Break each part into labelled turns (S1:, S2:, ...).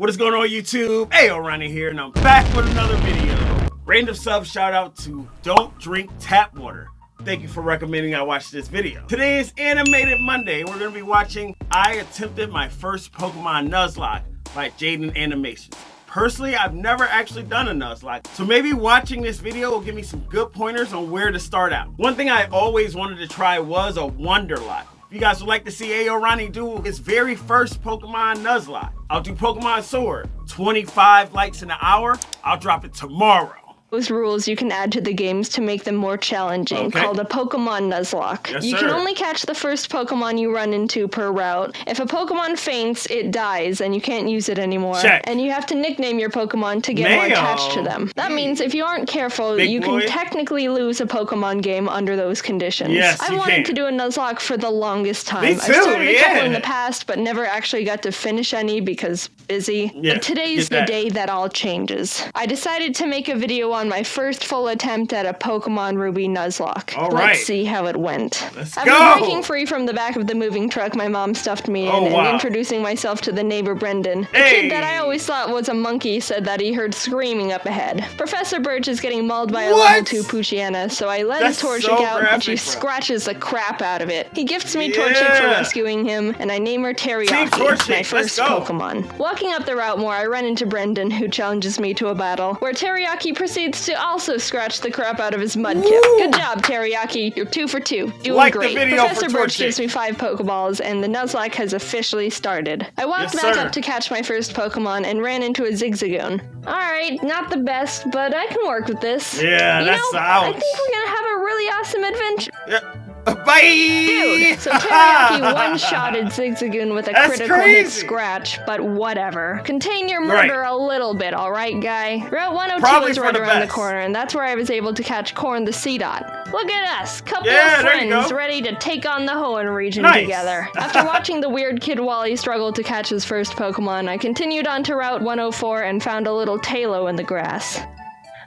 S1: What is going on YouTube? Ayo Ronnie here, and I'm back with another video. Random sub shout out to Don't Drink Tap Water. Thank you for recommending I watch this video. Today is Animated Monday. We're going to be watching I Attempted My First Pokemon Nuzlocke by Jaiden Animations. Personally, I've never actually done a Nuzlocke, so maybe watching this video will give me some good pointers on where to start out. One thing I always wanted to try was a Wonderlock. If you guys would like to see Ayo Ronnie do his very first Pokemon Nuzlocke, I'll do Pokemon Sword. 25 likes in an hour, I'll drop it tomorrow.
S2: Those rules you can add to the games to make them more challenging, called a Pokemon Nuzlocke.
S1: Yes,
S2: you can only catch the first Pokemon you run into per route. If a Pokemon faints, it dies and you can't use it anymore.
S1: Check.
S2: And you have to nickname your Pokemon to get more attached to them. That means if you aren't careful, you can technically lose a Pokemon game under those conditions.
S1: Yes,
S2: I wanted to do a Nuzlocke for the longest time.
S1: Me too,
S2: I started a couple in the past, but never actually got to finish any because busy.
S1: Yeah,
S2: but today's the day that all changes. I decided to make a video on my first full attempt at a Pokemon Ruby Nuzlocke. Let's see how it went. After breaking free from the back of the moving truck my mom stuffed me in and introducing myself to the neighbor Brendan, the kid that I always thought was a monkey said that he heard screaming up ahead. Professor Birch is getting mauled by a level 2 Poochyena, so I let his Torchic out and she scratches the crap out of it. He gifts me Torchic for rescuing him, and I name her Teriyaki, my first Pokemon. Walking up the route more, I run into Brendan, who challenges me to a battle, where Teriyaki proceeds to also scratch the crap out of his Mudkip. Good job, Teriyaki. You're 2 for 2. Doing great. Professor Birch gives me 5 Pokeballs, and the Nuzlocke has officially started. I walked back up to catch my first Pokemon and ran into a Zigzagoon. Alright, not the best, but I can work with this.
S1: Yeah, that's ouch.
S2: I think we're gonna have a really awesome adventure.
S1: Yeah. Bye!
S2: Dude, so Teriyaki one-shotted Zigzagoon with a critical hit scratch, but whatever. Contain your murder a little bit, alright, guy? Route 102 is right around the corner, and that's where I was able to catch Corn the Seedot. Look at us, couple of friends ready to take on the Hoenn region together. After watching the weird kid Wally struggle to catch his first Pokemon, I continued on to Route 104 and found a little Tailo in the grass.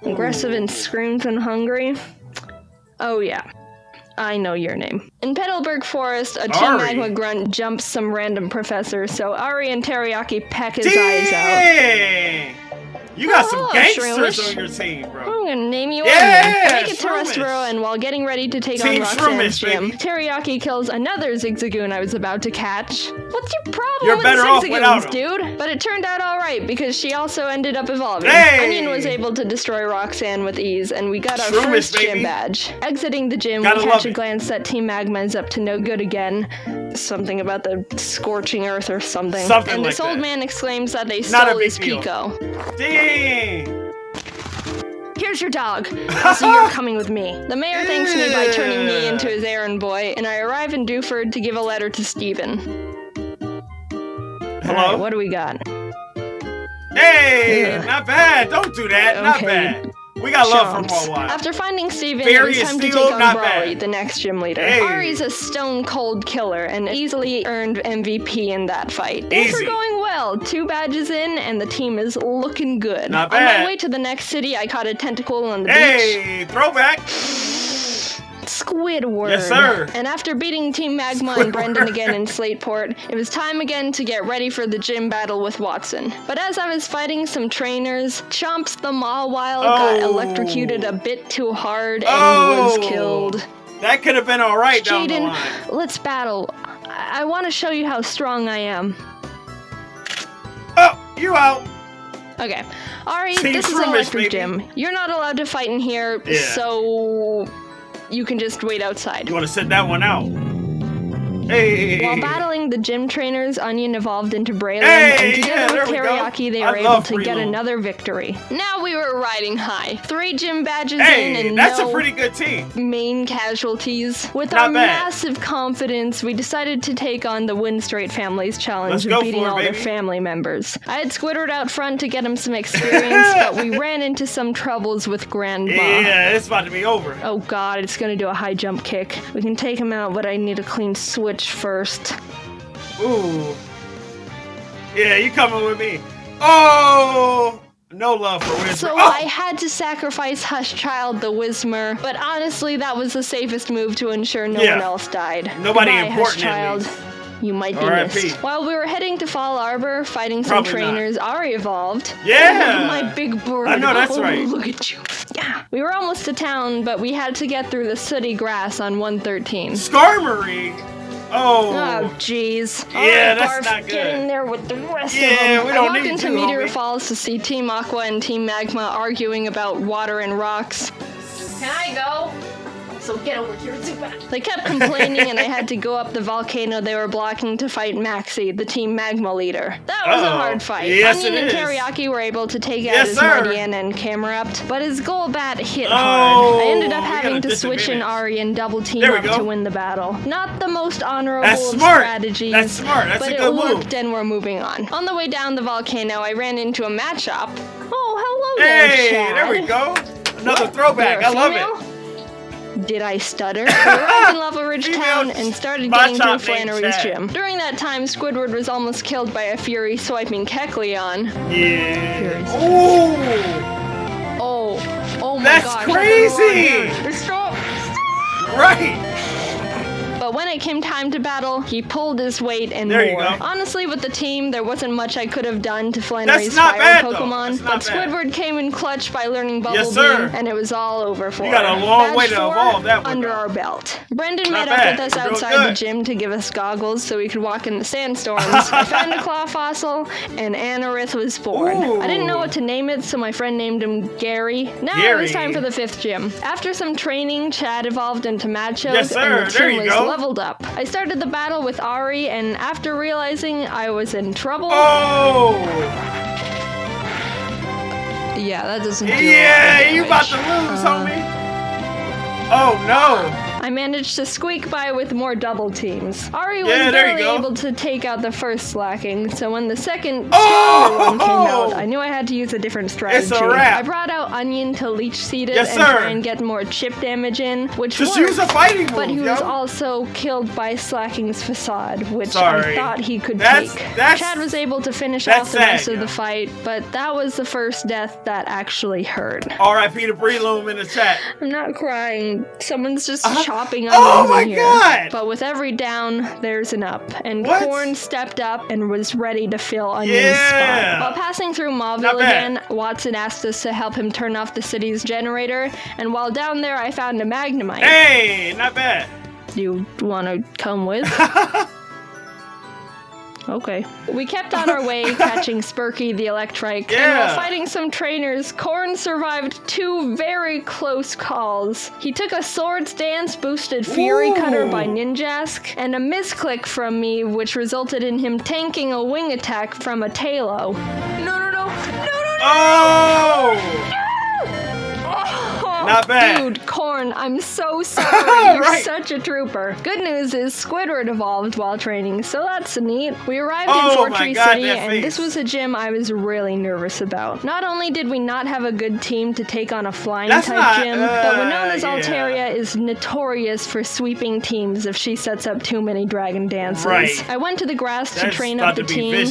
S2: Aggressive and screams and hungry? Oh yeah. I know your name. In Petalburg Forest, a Team Magma grunt jumps some random professor, so Ari and Teriyaki peck his eyes out.
S1: You got some gangsters on your team, bro.
S2: I'm gonna name you Make it to Restboro, and while getting ready to take on Roxanne's gym, Teriyaki kills another Zigzagoon I was about to catch. What's your problem with Zigzagoons, dude? But it turned out alright, because she also ended up evolving. Onion was able to destroy Roxanne with ease, and we got our first gym badge. Exiting the gym, we catch a glance that Team Magma is up to no good again. Something about the scorching earth or something. And this old man exclaims that they stole his Pico. Here's your dog. Also, you're coming with me. The mayor thanks me by turning me into his errand boy, and I arrive in Dewford to give a letter to Stephen. Hello? Right, what do we got?
S1: Hey, not bad. Don't do that. Not bad. We got love for him for a while.
S2: After finding Steven, it was time to take on Brawly, the next gym leader. Ari's a stone-cold killer and easily earned MVP in that fight. Things are going well. 2 badges in, and the team is looking good.
S1: Not bad.
S2: On my way to the next city, I caught a tentacle on the beach.
S1: Hey, throwback.
S2: Squidward.
S1: Yes, sir.
S2: And after beating Team Magma and Brendan again in Slateport, it was time again to get ready for the gym battle with Watson. But as I was fighting some trainers, Chomps the Mawile got electrocuted a bit too hard and was killed.
S1: That could have been alright down the line.
S2: Let's battle. I want to show you how strong I am.
S1: Oh, you out.
S2: Okay. Ari, this is an electric gym. You're not allowed to fight in here, so you can just wait outside.
S1: You want to sit that one out? Hey.
S2: While battling the gym trainers, Onion evolved into Braylon, and together with Teriyaki, they were able to get another victory. Now we were riding high. 3 gym badges in and
S1: that's a pretty good team.
S2: Main casualties. With our massive confidence, we decided to take on the Win Straight Family's challenge of beating all their family members. I had Squidward out front to get him some experience, but we ran into some troubles with Grandma.
S1: Yeah, it's about to be over.
S2: Oh god, it's gonna do a high jump kick. We can take him out, but I need a clean switch first.
S1: Ooh. Yeah, you coming with me. Oh! No love for Whismer.
S2: So I had to sacrifice Hushchild the Whismer, but honestly that was the safest move to ensure no one else died.
S1: Nobody
S2: Goodbye,
S1: important
S2: Hushchild.
S1: at least.
S2: You might be missed. While we were heading to Fall Arbor, fighting some trainers, Ari evolved.
S1: Yeah!
S2: My big bird.
S1: I know, that's right.
S2: Look at you. Yeah. We were almost to town, but we had to get through the sooty grass on 113.
S1: Skarmory? Oh.
S2: Oh, jeez.
S1: Yeah, that's not good.
S2: Get in there with the rest
S1: of them. We don't need to.
S2: I walked into Meteor Falls to see Team Aqua and Team Magma arguing about water and rocks. Can I go? So get over here, Zubat. They kept complaining and I had to go up the volcano they were blocking to fight Maxie, the Team Magma leader. That was a hard fight.
S1: Yes,
S2: Onion and Teriyaki were able to take out his Mardian and Camerupt, but his Golbat hit hard. I ended up having to switch in Ari and double team up to win the battle. Not the most honorable of strategies. That's smart. That's a good move. But it worked and we're moving on. On the way down the volcano, I ran into a mat shop. Oh, hello there, Chad.
S1: There we go. Another throwback. I love it.
S2: Did I stutter? We arrived in Lava Ridge Town and started getting through Flannery's gym. During that time, Squidward was almost killed by a Fury swiping Kecleon.
S1: Yeah.
S2: Oh my
S1: God. That's crazy!
S2: Stop!
S1: Right!
S2: But when it came time to battle, he pulled his weight and more. You go. Honestly, with the team, there wasn't much I could have done to Flannery's fire Pokemon, but Squidward came in clutch by learning Bubble Beam, and it was all over for him.
S1: You got a long way to evolve that one.
S2: Under our belt. Brendan met up with us outside the gym to give us goggles so we could walk in the sandstorms. I found a claw fossil, and Anorith was born. Ooh. I didn't know what to name it, so my friend named him Gary. Now it was time for the 5th gym. After some training, Chad evolved into Machoke, and the team was leveled up. I started the battle with Ari, and after realizing I was in trouble...
S1: Oh!
S2: Yeah, that doesn't do
S1: you about to lose, homie! Oh, no!
S2: I managed to squeak by with more double teams. Ari was barely able to take out the first slacking, so when the second one came out, I knew I had to use a different strategy.
S1: It's a wrap.
S2: I brought out Onion to leech seed it and try and get more chip damage in, which worked.
S1: Just use a fighting move,
S2: but he was also killed by Slacking's Facade, which I thought he could take. Chad was able to finish off the rest of the fight, but that was the first death that actually hurt.
S1: R.I.P. to Breloom in the chat.
S2: I'm not crying. Someone's just chopping
S1: Oh my God!
S2: But with every down, there's an up. And Corn stepped up and was ready to fill Onion's spot. While passing through Mauville again, Watson asked us to help him turn off the city's generator. And while down there, I found a Magnemite.
S1: Hey, not bad.
S2: You want to come with? Okay. We kept on our way, catching Spurky the Electrike, and while fighting some trainers, Corn survived 2 very close calls. He took a Swords Dance boosted Fury Cutter by Ninjask, and a misclick from me, which resulted in him tanking a wing attack from a Tailo. No!
S1: Oh! Not bad.
S2: Dude, Corn, I'm so sorry. You're such a trooper. Good news is Squidward evolved while training, so that's neat. We arrived in Fortree City, and this was a gym I was really nervous about. Not only did we not have a good team to take on a flying-type gym, but Winona's Altaria is notorious for sweeping teams if she sets up too many dragon dances. I went to the grass to train up the team.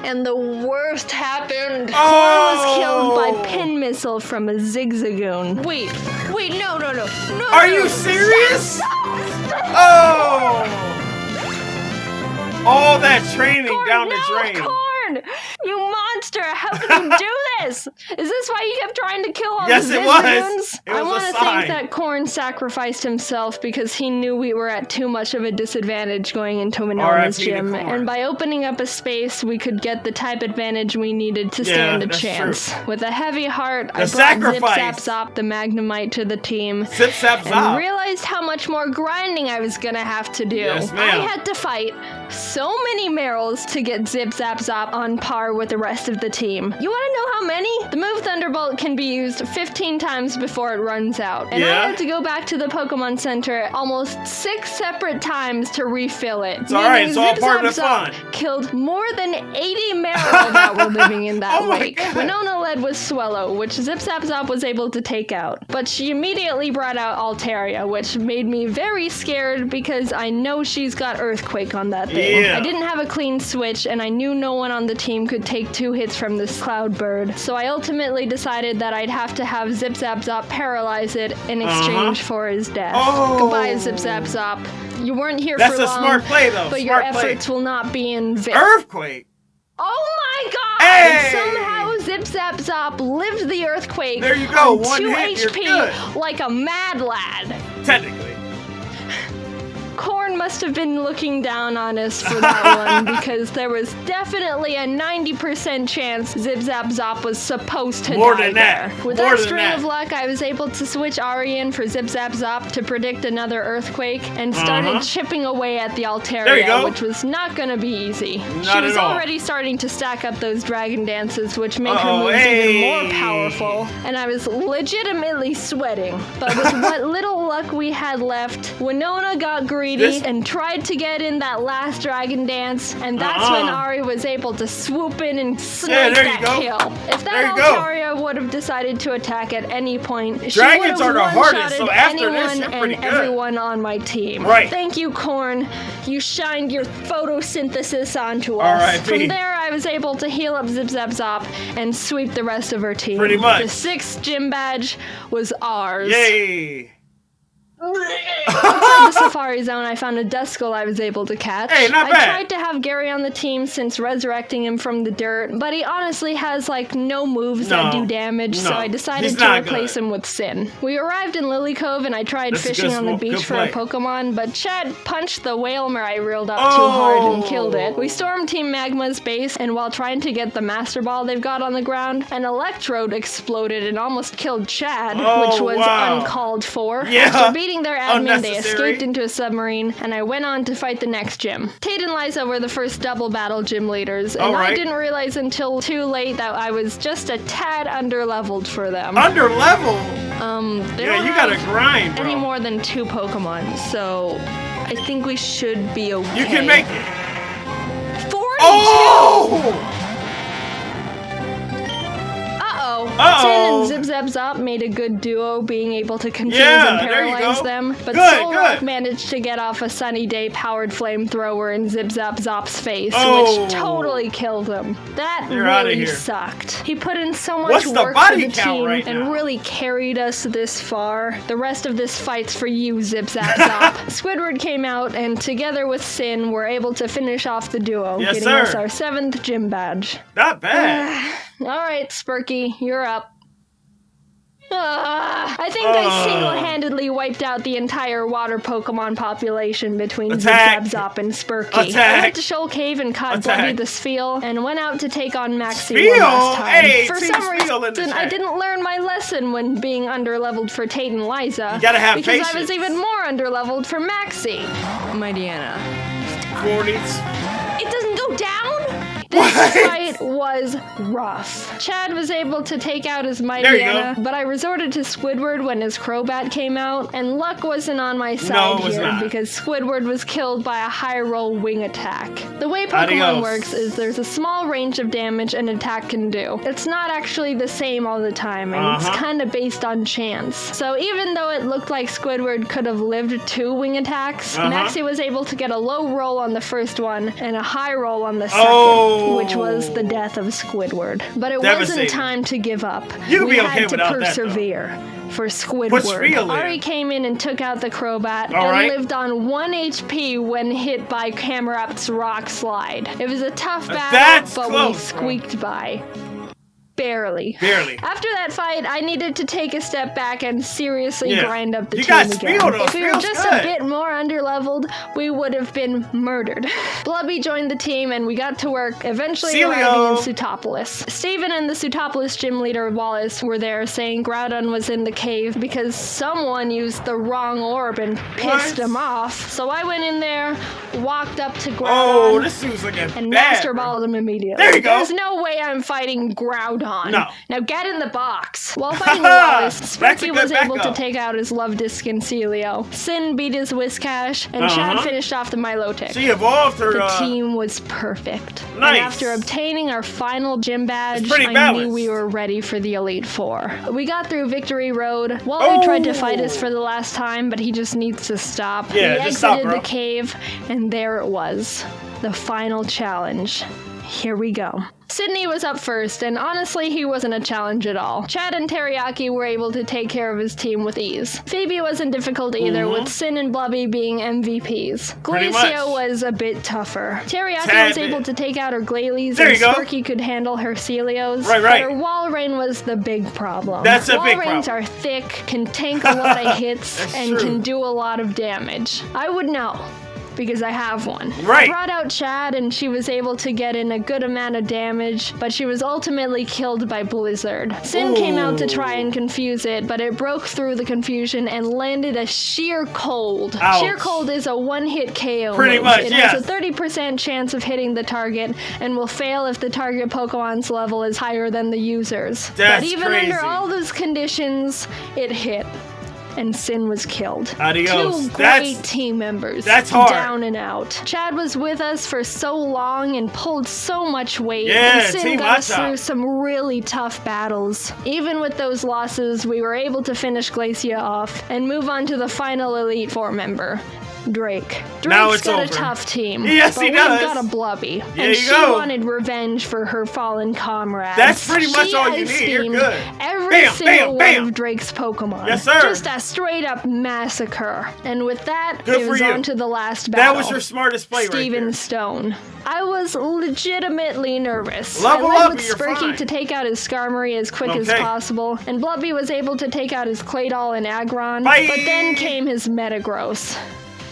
S2: And the worst happened. Corn was killed by pin missile from a Zigzagoon. Wait, no.
S1: Are you serious? Oh! All that training down the drain.
S2: Corn! You monster! How could you do this? Is this why you kept trying to kill all the Zigzagoons?
S1: Yes, it was.
S2: I want to think that Corn sacrificed himself because he knew we were at too much of a disadvantage going into Winona's gym. And by opening up a space, we could get the type advantage we needed to stand a chance. True. With a heavy heart, I brought Zip Zap Zop the Magnemite to the team.
S1: Zip Zap Zop.
S2: And realized how much more grinding I was gonna have to do.
S1: Yes, ma'am.
S2: I had to fight so many Merrills to get Zip Zap Zop on par with the rest of the team. You want to know how many? The move Thunderbolt can be used 15 times before it runs out. And I had to go back to the Pokemon Center almost 6 separate times to refill it.
S1: It's alright, it's all part of the fun.
S2: Killed more than 80 Merrill that were living in that lake. Winona led with Swellow, which Zip Zap Zop was able to take out. But she immediately brought out Altaria, which made me very scared because I know she's got Earthquake on that thing. I didn't have a clean switch, and I knew no one on the team could take 2 hits from this Cloud Bird. so I ultimately decided that I'd have to have Zip Zap Zop paralyze it in exchange for his death. Goodbye, Zip Zap Zop. You weren't here for long.
S1: That's a smart play, though.
S2: But your efforts will not be in vain.
S1: Earthquake?
S2: Oh my god!
S1: Hey!
S2: Somehow Zip Zap Zop lived the earthquake.
S1: There you go,
S2: on 2 HP like a mad lad.
S1: Technically.
S2: Corn must have been looking down on us for that one, because there was definitely a 90% chance Zip Zap Zop was supposed to die there. With that string of luck, I was able to switch Ari in for Zip Zap Zop to predict another earthquake, and started chipping away at the Altaria, which was not going to be easy. She was already starting to stack up those dragon dances, which make her moves even more powerful, and I was legitimately sweating. But with what little luck we had left, Winona got greedy and tried to get in that last dragon dance, and that's when Ari was able to swoop in and snipe that kill. If that Altaria would have decided to attack at any point, she would have one-shotted anyone and everyone on my team. Thank you, Corn. You shined your photosynthesis onto us. From there, I was able to heal up Zip Zap Zop and sweep the rest of her team.
S1: Pretty much.
S2: The 6th gym badge was ours.
S1: Yay!
S2: Outside the Safari Zone, I found a Duskull I was able to catch.
S1: Hey, not bad.
S2: I tried to have Gary on the team since resurrecting him from the dirt, but he honestly has like no moves that do damage, so I decided to replace him with Sin. We arrived in Lily Cove and I tried fishing on the beach for a Pokemon, but Chad punched the Whalmer I reeled up too hard and killed it. We stormed Team Magma's base, and while trying to get the Master Ball they've got on the ground, an Electrode exploded and almost killed Chad, which was uncalled for. After beating their admin, they escaped into a submarine, and I went on to fight the next gym. Tate and Liza were the first double battle gym leaders, and I didn't realize until too late that I was just a tad underleveled for them.
S1: Underleveled?
S2: They
S1: you gotta grind, bro.
S2: Any more than 2 Pokemon, so I think we should be okay.
S1: You can make it.
S2: 42! Tin and Zip Zap Zop made a good duo, being able to confuse and paralyze them, but Solrock managed to get off a Sunny Day powered flamethrower in Zip Zap Zop's face, which totally killed him. That really sucked. He put in so much work for the team and really carried us this far. The rest of this fight's for you, Zip Zap Zop. Squidward came out, and together with Sin, were able to finish off the duo, getting us our 7th gym badge.
S1: Not bad.
S2: Alright, Spurky, you're up. I think I single-handedly wiped out the entire water Pokemon population between Zip Zap Zop and Spurky. I went to Shoal Cave and caught Bloody the Spheal, and went out to take on Maxie one last time. For some reason, I didn't learn my lesson when being underleveled for Tate and Liza.
S1: You gotta have
S2: because I was even more underleveled for Maxie. My Deanna. It doesn't go down? This fight was rough. Chad was able to take out his Mightyena, but I resorted to Squidward when his Crobat came out, and luck wasn't on my side here because Squidward was killed by a high roll wing attack. The way Pokemon works is there's a small range of damage an attack can do. It's not actually the same all the time, and it's kind of based on chance. So even though it looked like Squidward could have lived 2 wing attacks, Maxie was able to get a low roll on the first one and a high roll on the second. Which was the death of Squidward. But it wasn't time to give up. We had to persevere for Squidward. Ari came in and took out the Crobat and lived on 1 HP when hit by Camerupt's Rock Slide. It was a tough battle, but we squeaked by. Barely. After that fight, I needed to take a step back and seriously grind up the team again. If we were just a bit more underleveled, we would have been murdered. Blubby joined the team and we got to work, eventually arriving in Sutopolis. Steven and the Sutopolis gym leader Wallace were there saying Groudon was in the cave because someone used the wrong orb and pissed him off. So I went in there, walked up to Groudon, and Master Balled him immediately.
S1: There you go.
S2: There's no way I'm fighting Groudon. No. Now get in the box. While fighting Wallace, Sparky was able to take out his Luvdisc and Celio. Sin beat his Whiscash, and Chad finished off the Milotic.
S1: She evolved her.
S2: The team was perfect.
S1: Nice.
S2: And after obtaining our final gym badge, I knew we were ready for the Elite Four. We got through Victory Road. Waller tried to fight us for the last time, but he just needs to stop. We exited the cave, and there it was. The final challenge. Here we go. Sydney was up first, and honestly, he wasn't a challenge at all. Chad and Teriyaki were able to take care of his team with ease. Phoebe wasn't difficult either, with Sin and Blubby being MVPs. Glacia was a bit tougher. Teriyaki was able to take out her Glalie, and Sparky could handle her Celios. But her Walrein was the big problem.
S1: That's a big problem.
S2: Walreins are thick, can tank a lot of hits, and can do a lot of damage. I would know, because I have one. I brought out Chad, and she was able to get in a good amount of damage, but she was ultimately killed by Blizzard. Sin came out to try and confuse it, but it broke through the confusion and landed a Sheer Cold.
S1: Ouch.
S2: Sheer Cold is a one-hit KO
S1: Pretty
S2: move.
S1: much,
S2: It has a 30% chance of hitting the target and will fail if the target Pokemon's level is higher than the user's. But even under all those conditions, it hit. And Sin was killed.
S1: Adios.
S2: 2 great team members.
S1: That's hard.
S2: Down and out. Chad was with us for so long and pulled so much weight.
S1: Yeah,
S2: and Sin got us through some really tough battles. Even with those losses, we were able to finish Glacia off and move on to the final Elite Four member. Drake. Drake's got a tough team.
S1: Yes,
S2: but
S1: he does.
S2: We've got a Blubby.
S1: There
S2: and
S1: you
S2: she
S1: go.
S2: wanted revenge for her fallen comrades.
S1: That's pretty much all you need. You're good.
S2: Every single one of Drake's Pokemon.
S1: Yes, sir.
S2: Just a straight up massacre. And with that, it was on to the last battle.
S1: That was your smartest play right there.
S2: Steven Stone. I was legitimately nervous.
S1: Level
S2: I led
S1: up,
S2: with
S1: you're
S2: Sparky
S1: fine.
S2: to take out his Skarmory as quick as possible, and Blubby was able to take out his Claydol and Aggron, but then came his Metagross.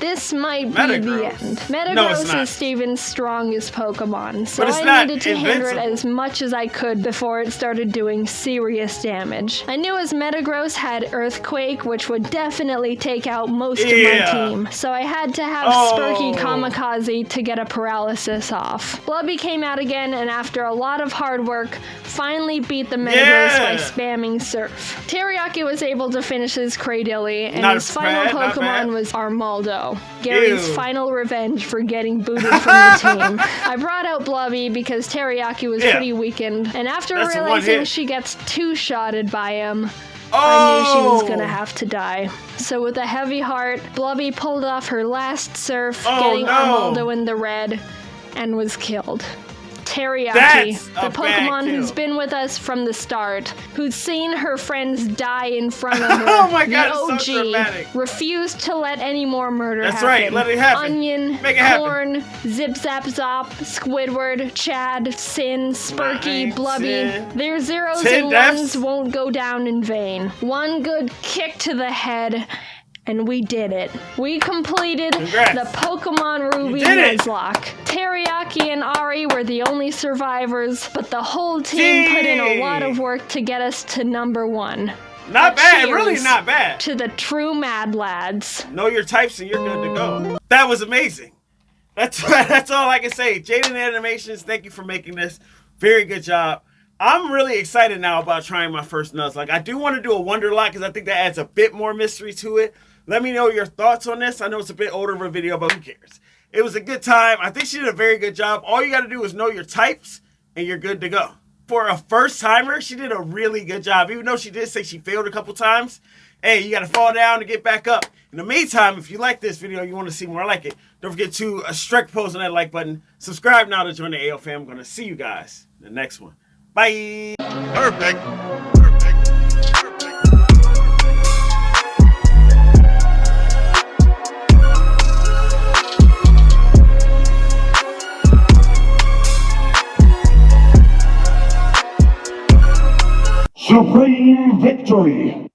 S2: This might be the end. Metagross is Steven's strongest Pokemon, so I needed to hinder it as much as I could before it started doing serious damage. I knew his Metagross had Earthquake, which would definitely take out most of my team, so I had to have Sparky Kamikaze to get a paralysis off. Blubby came out again, and after a lot of hard work, finally beat the Metagross by spamming Surf. Teriyaki was able to finish his Cradily, and his final Pokemon was Armaldo. Gary's final revenge for getting booted from the team. I brought out Blubby because Teriyaki was pretty weakened, and after realizing she gets two-shotted by him, I knew she was gonna have to die. So with a heavy heart, Blubby pulled off her last Surf, getting Armaldo in the red, and was killed. Teriyaki, the Pokemon who's been with us from the start, who's seen her friends die in front of her.
S1: Oh my God,
S2: the OG,
S1: it's so dramatic.
S2: Refused to let any more murder happen.
S1: That's right, let it happen.
S2: Onion,
S1: Make it happen.
S2: Corn, Zip Zap Zop, Squidward, Chad, Sin, Sparky, Blubby. Their zeros and ones won't go down in vain. One good kick to the head, and we did it. We completed the Pokemon Ruby Nuzlocke. Teriyaki and Ari were the only survivors, but the whole team put in a lot of work to get us to #1.
S1: Not bad, really not bad.
S2: To the true Mad Lads.
S1: Know your types and you're good to go. That was amazing. That's all I can say. Jaiden Animations, thank you for making this. Very good job. I'm really excited now about trying my first Nuzlocke. I do want to do a Wonderlock because I think that adds a bit more mystery to it. Let me know your thoughts on this. I know it's a bit older of a video, but who cares? It was a good time. I think she did a very good job. All you got to do is know your types, and you're good to go. For a first-timer, she did a really good job. Even though she did say she failed a couple times, hey, you got to fall down to get back up. In the meantime, if you like this video, you want to see more like it, don't forget to strike pose on that like button. Subscribe now to join the AYOFAM. I'm going to see you guys in the next one. Bye. Perfect.
S3: Supreme victory!